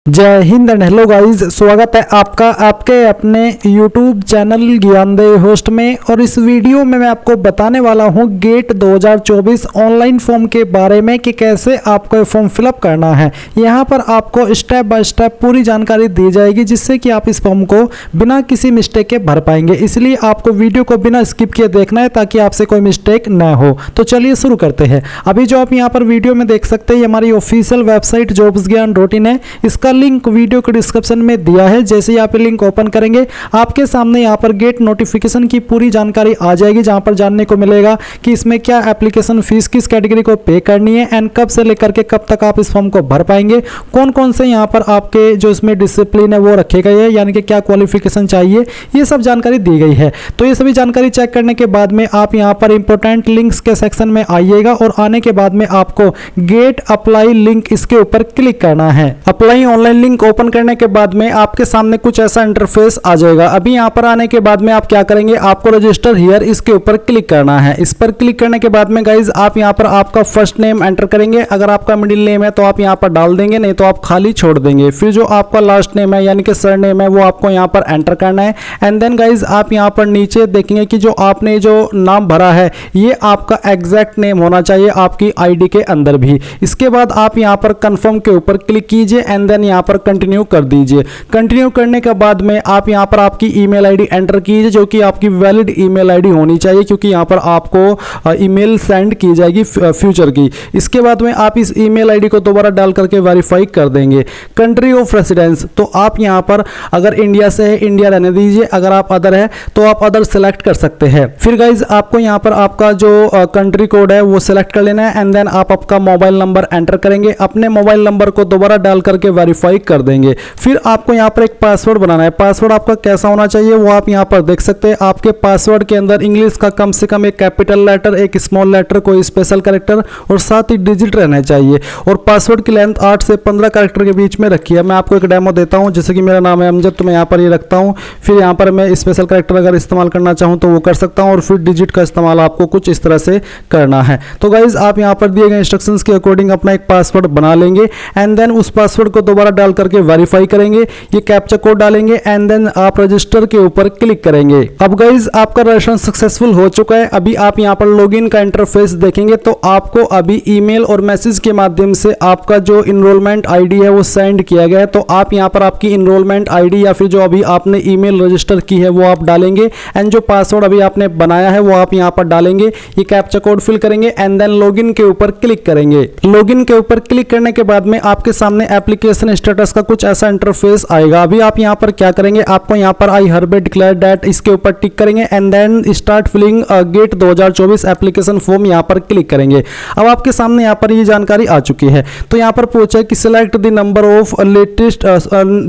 जय Hind and hello guys, स्वागत है आपका आपके अपने YouTube चैनल ज्ञानदेव होस्ट में। और इस वीडियो में मैं आपको बताने वाला हूं गेट 2024 ऑनलाइन फॉर्म के बारे में कि कैसे आपको फॉर्म फिलअप करना है। यहां पर आपको स्टेप बाय स्टेप पूरी जानकारी दी जाएगी जिससे कि आप इस फॉर्म को बिना किसी मिस्टेक के भर पाएंगे। इसलिए आपको वीडियो को बिना स्किप किए देखना है ताकि आपसे कोई मिस्टेक न हो। तो चलिए शुरू करते हैं। अभी जो आप यहाँ पर वीडियो में देख सकते हैं, हमारी ऑफिशियल वेबसाइट jobsgyan.in है। इसका लिंक वीडियो के डिस्क्रिप्शन में दिया है। जैसे ही आप लिंक ओपन करेंगे आपके सामने यहाँ पर गेट नोटिफिकेशन की पूरी जानकारी आ जाएगी, जहाँ पर जानने को मिलेगा कि इसमें क्या एप्लीकेशन फीस किस कैटेगरी को पे करनी है एंड कब से लेकर के कब तक आप इस फॉर्म को भर पाएंगे, कौन कौन से यहाँ पर आपके जो इसमें डिसिप्लिन है वो रखे गए हैं, यानी कि क्या क्वालिफिकेशन चाहिए, ये सब जानकारी दी गई है। तो ये सभी जानकारी चेक करने के बाद में आप यहाँ पर इंपॉर्टेंट लिंक्स के सेक्शन में आइएगा और आने के बाद में आपको गेट अप्लाई लिंक इसके ऊपर क्लिक करना है। अप्लाई ऑनलाइन लिंक ओपन करने के बाद में आपके सामने कुछ ऐसा इंटरफेस आ जाएगा। अभी यहाँ पर आने के बाद में आप क्या करेंगे, आपको रजिस्टर हियर इसके ऊपर क्लिक करना है। इस पर क्लिक करने के बाद में गाइज आप यहाँ पर आपका फर्स्ट नेम एंटर करेंगे। अगर आपका मिडिल नेम है तो आप यहाँ पर डाल देंगे, नहीं तो आप खाली छोड़ देंगे। फिर जो आपका लास्ट नेम है यानी कि सर नेम है वो आपको यहाँ पर एंटर करना है। एंड देन गाइज आप यहाँ पर नीचे देखेंगे कि जो आपने जो नाम भरा है ये आपका एग्जैक्ट नेम होना चाहिए आपकी आईडी के अंदर भी। इसके बाद आप यहाँ पर कंफर्म के ऊपर क्लिक कीजिए एंड देन यहाँ पर कंटिन्यू कर दीजिए। कंटिन्यू करने के बाद में आप यहाँ पर आपकी ईमेल आईडी एंटर कीजिए जो कि आपकी वैलिड ईमेल आईडी होनी चाहिए, क्योंकि यहाँ पर आपको ईमेल सेंड की जाएगी फ्यूचर की। इसके बाद में आप इस ईमेल आईडी को दोबारा डाल करके वेरीफाई कर देंगे। कंट्री ऑफ रेसिडेंस, तो आप यहाँ पर अगर इंडिया से है इंडिया रहने दीजिए, अगर आप अदर है तो आप अदर सेलेक्ट कर सकते हैं। फिर गाइज आपको यहाँ पर आपका जो कंट्री कोड है वो सिलेक्ट कर लेना है एंड देन आप आपका मोबाइल नंबर एंटर करेंगे। अपने मोबाइल नंबर को दोबारा डाल करके वेरीफाई कर देंगे। फिर आपको यहाँ पर एक पासवर्ड बनाना है। पासवर्ड आपका कैसा होना चाहिए वो आप यहाँ पर देख सकते हैं। आपके पासवर्ड के अंदर इंग्लिश का कम से कम एक कैपिटल लेटर, एक स्मॉल लेटर, कोई स्पेशल कैरेक्टर और साथ ही डिजिट रहना चाहिए। और पासवर्ड की लेंथ 8 से 15 कैरेक्टर के बीच में रखी है। मैं आपको एक डेमो देता हूँ। जैसे कि मेरा नाम है अमजद, तो मैं यहाँ पर ये रखता हूँ। फिर यहाँ पर मैं स्पेशल कैरेक्टर अगर इस्तेमाल करना चाहूँ तो वो कर सकता हूँ और फिर डिजिट का इस्तेमाल आपको कुछ इस तरह से करना है। तो गाइज आप यहाँ पर दिए गए इंस्ट्रक्शंस के अकॉर्डिंग अपना एक पासवर्ड बना लेंगे एंड देन उस पासवर्ड को दोबारा डाल करके वेरीफाई करेंगे। ये कैप्चा कोड डालेंगे एंड देन आप रजिस्टर के ऊपर क्लिक करेंगे। अब गाइज आपका रजिस्ट्रेशन सक्सेसफुल हो चुका है। अभी आप यहाँ पर लॉगिन का इंटरफेस देखेंगे तो आपको अभी ईमेल और मैसेज के माध्यम से आपका जो इनरोलमेंट आईडी है वो सेंड किया गया है। तो आप यहाँ पर आपकी इनरोलमेंट आईडी या फिर जो अभी आपने ईमेल रजिस्टर की है वो आप डालेंगे एंड जो पासवर्ड अभी आपने बनाया है वो आप यहाँ पर डालेंगे। ये कैप्चा कोड फिल करेंगे एंड देन लॉगिन के ऊपर क्लिक करेंगे। लॉगिन के ऊपर क्लिक करने के बाद में आपके सामने एप्लीकेशन स्टेटस का कुछ ऐसा इंटरफेस आएगा। अभी आप यहाँ पर क्या करेंगे, आपको यहाँ पर आई हरबे डिक्लेयर दैट इसके ऊपर टिक करेंगे and then start filling GATE 2024 application form यहाँ पर क्लिक करेंगे। अब आपके सामने यहाँ पर ये जानकारी आ चुकी है। तो यहाँ पर पूछा है कि select the number of latest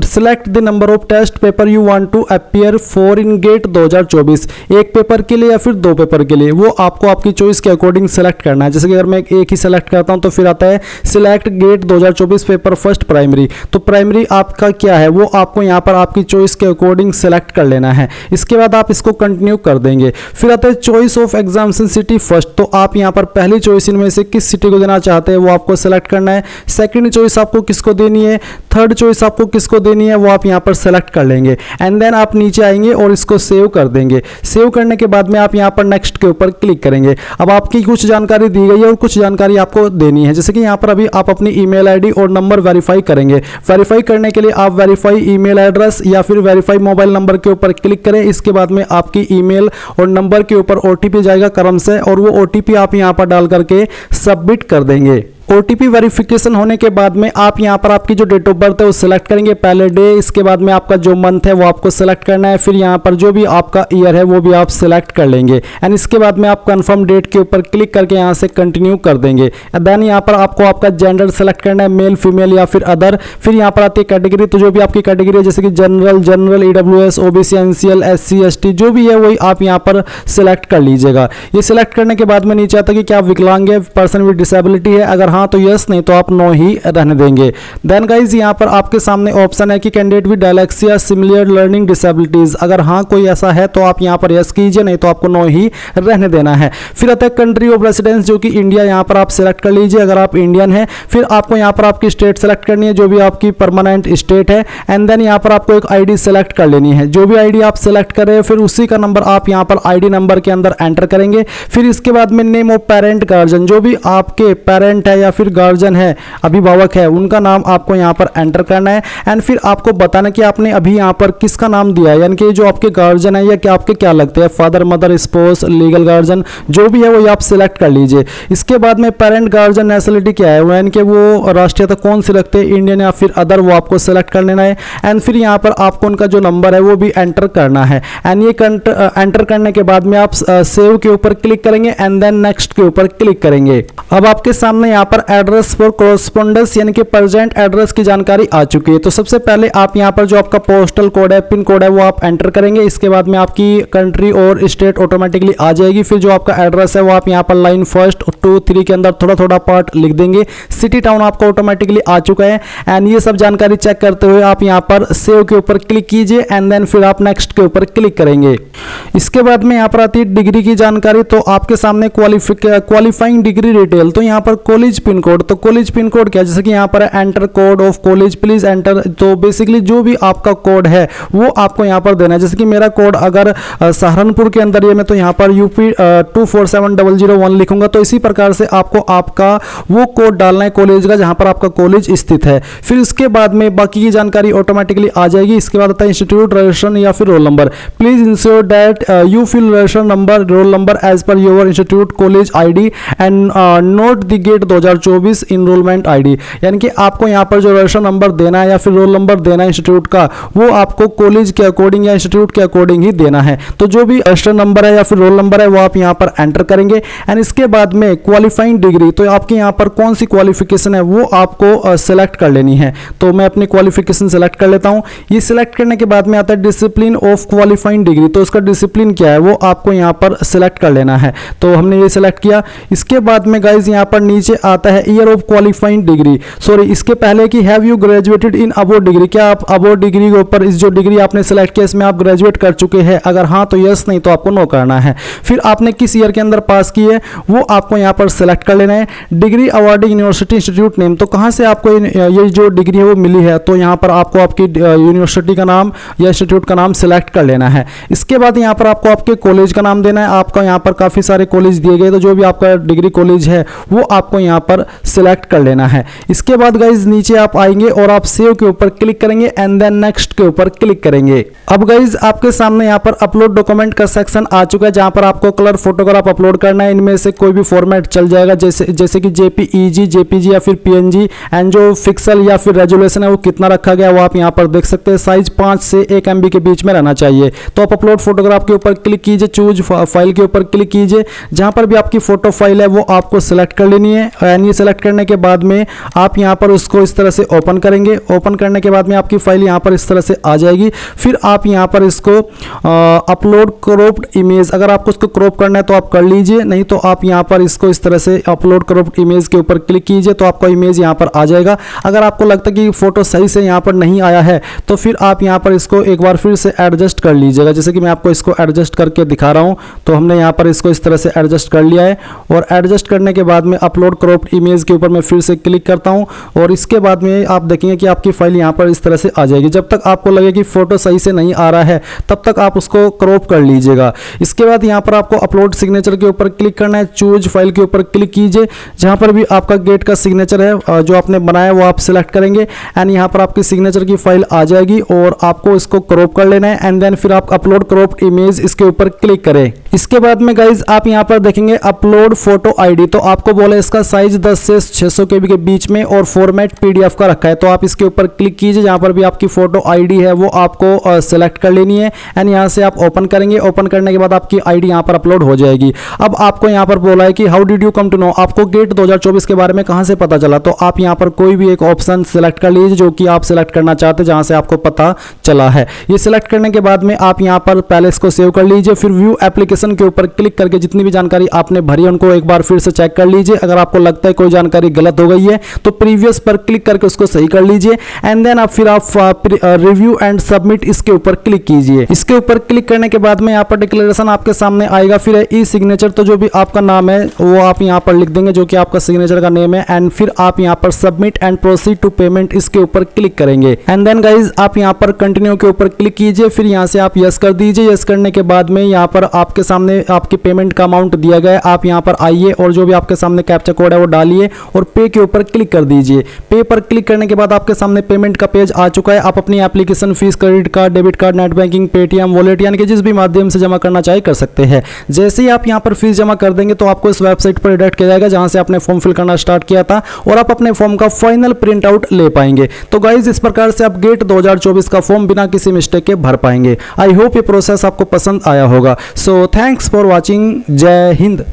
select the number of test paper you want to appear for in GATE 2024। एक पेपर के लिए या फिर 2 पेपर के लिए, वो आपको आपकी चॉइस के अकॉर्डिंग सेलेक्ट करना है। जैसे कि अगर मैं एक ही सेलेक्ट करता हूँ तो फिर आता है select GATE 2024 paper first primary. तो प्राइमरी आपका क्या है वो आपको यहाँ पर आपकी चॉइस के अकॉर्डिंग सेलेक्ट कर लेना है। इसके बाद आप इसको कंटिन्यू कर देंगे। फिर आता है choice of examination city first. तो आप यहाँ पर पहली चॉइस इनमें से किस सिटी को देना चाहते हैं वो आपको सेलेक्ट करना है। सेकंड चॉइस आपको किसको देनी है, थर्ड चॉइस आपको किसको देनी है वो आप यहाँ पर सेलेक्ट कर लेंगे एंड देन आप नीचे आएंगे और इसको सेव कर देंगे। सेव करने के बाद में आप यहाँ पर नेक्स्ट के ऊपर क्लिक करेंगे। अब आपकी कुछ जानकारी दी गई है और कुछ जानकारी आपको देनी है। जैसे कि यहाँ पर अभी आप अपनी ईमेल आईडी और नंबर वेरीफाई करेंगे। वेरीफाई करने के लिए आप वेरीफाई ईमेल एड्रेस या फिर वेरीफाई मोबाइल नंबर के ऊपर क्लिक करें। इसके बाद में आपकी ईमेल और नंबर के ऊपर ओटीपी जाएगा क्रम से और वो ओटीपी आप यहाँ पर डाल करके सबमिट कर देंगे। ओटीपी वेरिफिकेशन होने के बाद में आप यहाँ पर आपकी जो डेट ऑफ बर्थ है वो सिलेक्ट करेंगे, पहले डे। इसके बाद में आपका जो मंथ है वो आपको सिलेक्ट करना है। फिर यहाँ पर जो भी आपका ईयर है वो भी आप सिलेक्ट कर लेंगे एंड इसके बाद में आप कंफर्म डेट के ऊपर क्लिक करके यहाँ से कंटिन्यू कर देंगे। देन यहाँ पर आपको आपका जेंडर सेलेक्ट करना है, मेल फीमेल या फिर अदर। फिर यहाँ पर आती है कैटेगरी, तो जो भी आपकी कैटेगरी है जैसे कि general EWS OBC NCL SC ST जो भी है वही आप यहाँ पर सिलेक्ट कर लीजिएगा। ये सिलेक्ट करने के बाद में नीचे आता है कि क्या विकलांग है, पर्सन विद डिसेबिलिटी है। अगर हाँ हाँ तो यस, नहीं तो आप नो ही रहने देंगे। देन गाइज यहाँ पर आपके सामने ऑप्शन है कि candidate with dyslexia similar learning disabilities, अगर हाँ कोई ऐसा है तो आप यहाँ पर यस कीजिए, नहीं तो आपको नो ही रहने देना है। फिर आता है कंट्री ऑफ रेसिडेंस जो कि इंडिया, यहाँ पर आप सिलेक्ट कर लीजिए अगर आप इंडियन है। फिर आपको यहाँ पर आपकी स्टेट सेलेक्ट करनी है जो भी आपकी परमानेंट स्टेट है, एंड देन यहाँ पर आपको एक आईडी सेलेक्ट कर लेनी है। जो भी आईडी आप सेलेक्ट करें फिर उसी का नंबर आप यहाँ पर आईडी नंबर के अंदर एंटर करेंगे। फिर इसके बाद में नेम ऑफ पेरेंट गार्जियन, जो भी आपके पेरेंट है या फिर गार्जियन है, अभिभावक है, उनका नाम आपको यहाँ पर एंटर करना है। एंड फिर आपको बताना कि आपने अभी यहाँ पर किसका नाम दिया है, यानी कि जो आपके गार्जियन है या क्या आपके क्या लगते हैं, फादर मदर स्पोस लीगल गार्जियन जो भी है वो आप सिलेक्ट कर लीजिए। इसके बाद में पेरेंट गार्जियन नेशनलिटी क्या है, यानी कि वो राष्ट्रीयता कौन सी रखते हैं, इंडियन या फिर अदर, वो आपको सिलेक्ट कर लेना है। एंड फिर यहाँ पर आपको उनका जो नंबर है वो भी एंटर करना है। एंड ये एंटर करने के बाद में आप सेव के ऊपर क्लिक करेंगे एंड देन नेक्स्ट के ऊपर क्लिक करेंगे। अब आपके सामने यहाँ पर एड्रेस फॉर कॉरेस्पोंडेंस यानी कि प्रेजेंट एड्रेस की जानकारी आ चुकी है। तो सबसे पहले आप यहाँ पर जो आपका पोस्टल कोड है, पिन कोड है, वो आप एंटर करेंगे। इसके बाद में आपकी कंट्री और स्टेट ऑटोमेटिकली आ जाएगी। फिर जो आपका एड्रेस है वो आप यहाँ पर लाइन फर्स्ट 2 3 के अंदर थोड़ा थोड़ा पार्ट लिख देंगे। सिटी टाउन आपको ऑटोमेटिकली आ चुका है। एंड ये सब जानकारी चेक करते हुए आप यहाँ पर सेव के ऊपर क्लिक कीजिए एंड देन फिर आप नेक्स्ट के ऊपर क्लिक करेंगे। इसके बाद में यहाँ पर आती है डिग्री की जानकारी। तो आपके सामने क्वालिफाइंग डिग्री डिटेल, तो यहाँ पर कॉलेज पिन कोड, तो कॉलेज पिन कोड क्या है, जैसे कि यहाँ पर enter code of college please enter. तो बेसिकली जो भी आपका कोड है वो आपको यहाँ पर देना है। जैसे कि मेरा कोड अगर सहारनपुर के अंदर ये मैं तो यहाँ पर यूपी 247001 लिखूंगा। तो इसी प्रकार से आपको आपका वो कोड डालना है कॉलेज का जहाँ पर आपका कॉलेज स्थित है। फिर इसके बाद में बाकी की जानकारी ऑटोमेटिकली आ जाएगी। इसके बाद आता है इंस्टीट्यूट रजिस्ट्रेशन या फिर roll number. Please ensure that you fill registration number roll number as per your institute college ID and note the GATE 2024 enrolment ID, यानी कि आपको यहाँ पर जो रजिस्ट्रेशन नंबर देना है या फिर रोल नंबर देना है इंस्टीट्यूट का, वो आपको कॉलेज के अकॉर्डिंग या इंस्टीट्यूट के अकॉर्डिंग ही देना है। तो जो भी रजिस्ट्रेशन नंबर है या फिर रोल नंबर है वो आप यहाँ पर एंटर करेंगे। एंड इसके बाद में क्वालिफाइंग डिग्री, तो आपके यहाँ पर कौन सी क्वालिफिकेशन है वो आपको सेलेक्ट कर लेनी है। तो मैं अपनी क्वालिफिकेशन सेलेक्ट कर लेता हूँ। ये सिलेक्ट करने के बाद में आता है डिसिप्लिन ऑफ क्वालिफाइंग डिग्री, तो उसका डिसिप्लिन क्या है वो आपको यहाँ पर सिलेक्ट कर लेना है। तो हमने ये सिलेक्ट किया। इसके बाद में गाइज यहाँ पर नीचे आता है year of qualifying degree, sorry इसके पहले कि have you graduated in above degree, क्या आप अबोव डिग्री के ऊपर इस जो डिग्री आपने सेलेक्ट किया इसमें आप ग्रेजुएट कर चुके हैं, अगर हाँ तो यस, नहीं तो आपको नो करना है। फिर आपने किस ईयर के अंदर पास की है वो आपको यहाँ पर सेलेक्ट कर लेना है। Degree awarding university institute name, तो कहाँ से आपको ये जो डिग्री है वो मिली है, तो यहाँ पर आपको आपकी यूनिवर्सिटी का नाम या इंस्टीट्यूट का नाम सेलेक्ट कर लेना है। इसके बाद यहाँ पर आपको आपके कॉलेज का नाम देना है। आपका यहाँ पर काफ़ी सारे कॉलेज दिए गए, तो जो भी आपका डिग्री कॉलेज है वो आपको यहाँ पर सिलेक्ट कर लेना है। इसके बाद गाइज नीचे आप आएंगे और आप सेव के ऊपर क्लिक करेंगे एंड देन नेक्स्ट के ऊपर क्लिक करेंगे। अब गाइज आपके सामने यहाँ पर अपलोड डॉक्यूमेंट का सेक्शन आ चुका है, जहाँ पर आपको कलर फोटोग्राफ अपलोड करना है। इनमें से कोई भी फॉर्मेट चल जाएगा, जैसे कि जेपीईजी, जेपीजी या फिर पीएनजी। एंड जो पिक्सल या फिर रेजोल्यूशन है वो कितना रखा गया वो आप यहाँ पर देख सकते हैं। साइज 5 से 1 MB के बीच में रहना चाहिए। तो आप अपलोड फोटोग्राफ के ऊपर क्लिक कीजिए, चूज फाइल के ऊपर क्लिक कीजिए। जहाँ पर भी आपकी फोटो फाइल है वो आपको सिलेक्ट कर लेनी है। एंड ये सिलेक्ट करने के बाद में आप यहाँ पर उसको इस तरह से ओपन करेंगे। ओपन करने के बाद में आपकी फाइल यहाँ पर इस तरह से आ जाएगी। फिर आप यहाँ पर इसको अपलोड क्रॉप्ड इमेज, अगर आपको उसको क्रॉप करना है तो आप कर लीजिए, नहीं तो आप यहाँ पर इसको इस तरह से अपलोड क्रॉप्ड इमेज के ऊपर क्लिक कीजिए तो आपका इमेज यहाँ पर आ जाएगा। अगर आपको लगता है कि फोटो सही से यहाँ पर नहीं आया है तो फिर आप यहाँ पर इसको एक बार फिर से एडजस्ट कर लीजिएगा। जैसे कि मैं आपको इसको एडजस्ट करके दिखा रहा हूँ, तो हमने यहाँ पर इसको इस तरह से एडजस्ट कर लिया है। और एडजस्ट करने के बाद में अपलोड क्रॉप्ड इमेज के ऊपर मैं फिर से क्लिक करता हूँ और इसके बाद में आप देखेंगे कि आपकी फाइल यहाँ पर इस तरह से आ जाएगी। जब तक आपको लगे कि फोटो सही से नहीं आ रहा है तब तक आप उसको क्रॉप कर लीजिएगा। इसके बाद यहाँ पर आपको अपलोड सिग्नेचर के ऊपर क्लिक करना है। चूज फाइल के ऊपर क्लिक कीजिए। जहाँ पर भी आपका गेट का सिग्नेचर है जो आपने बनाया वो आप सिलेक्ट करेंगे एंड यहाँ पर आपकी सिग्नेचर की फाइल आ जाएगी और आपको इसको क्रॉप कर लेना है। एंड देन फिर आप अपलोड क्रॉप्ड इमेज इसके ऊपर क्लिक करें। इसके बाद में गाइज आप यहाँ पर देखेंगे अपलोड फोटो आईडी, तो आपको बोले इसका साइज 10 से 600 KB के बीच में और फॉर्मेट PDF का रखा है। तो आप इसके ऊपर क्लिक कीजिए। जहाँ पर भी आपकी फोटो आईडी है वो आपको सेलेक्ट कर लेनी है एंड यहाँ से आप ओपन करेंगे। ओपन करने के बाद आपकी आईडी यहाँ पर अपलोड हो जाएगी। अब आपको यहाँ पर बोला है कि how did you come to know, आपको गेट 2024 के बारे में कहाँ से पता चला। तो आप यहाँ पर कोई भी एक ऑप्शन सेलेक्ट कर लीजिए जो कि आप सेलेक्ट करना चाहते हैं, जहाँ से आपको पता चला है। ये सिलेक्ट करने के बाद में आप यहाँ पर पहले इसको सेव कर लीजिए। फिर व्यू एप्लीकेशन एप्लीकेशन के ऊपर क्लिक करके जितनी भी जानकारी आपने भरी है उनको एक बार फिर से चेक कर लीजिए। अगर आपको लगता है कोई जानकारी गलत हो गई है तो प्रीवियस पर क्लिक करके उसको सही कर लीजिए एंड देन आप रिव्यू एंड सबमिट इसके ऊपर क्लिक कीजिए। इसके ऊपर क्लिक करने के बाद में यहाँ पर डिक्लेरेशन आपके सामने आएगा। फिर ई सिग्नेचर, तो जो भी आपका नाम है वो आप यहाँ पर लिख देंगे जो कि आपका सिग्नेचर का नेम है एंड फिर आप यहाँ पर submit and proceed to payment इसके ऊपर क्लिक करेंगे एंड देन गाइज आप यहाँ पर कंटिन्यू के ऊपर क्लिक कीजिए। फिर यहाँ से आप यस कर दीजिए। यस करने के बाद में यहाँ पर आपके सामने आपकी पेमेंट का अमाउंट दिया गया है। आप यहाँ पर आइए और जो भी आपके सामने कैप्चा कोड है वो डालिए और पे के ऊपर क्लिक कर दीजिए। पे पर क्लिक करने के बाद आपके सामने पेमेंट का पेज आ चुका है। आप अपनी application fees, credit card, debit card, net banking, Paytm, wallet यानी कि जिस भी माध्यम से जमा करना चाहे कर सकते हैं। जैसे ही आप यहाँ पर फीस जमा कर देंगे तो आपको इस वेबसाइट पर डायरेक्ट किया जाएगा जहां से आपने फॉर्म फिल करना स्टार्ट किया था और आप अपने फॉर्म का फाइनल प्रिंट आउट ले पाएंगे। तो गाइज इस प्रकार से आप गेट 2024 का फॉर्म बिना किसी मिस्टेक के भर पाएंगे। आई होप ये प्रोसेस आपको पसंद आया होगा। So thanks for watching. जय हिंद।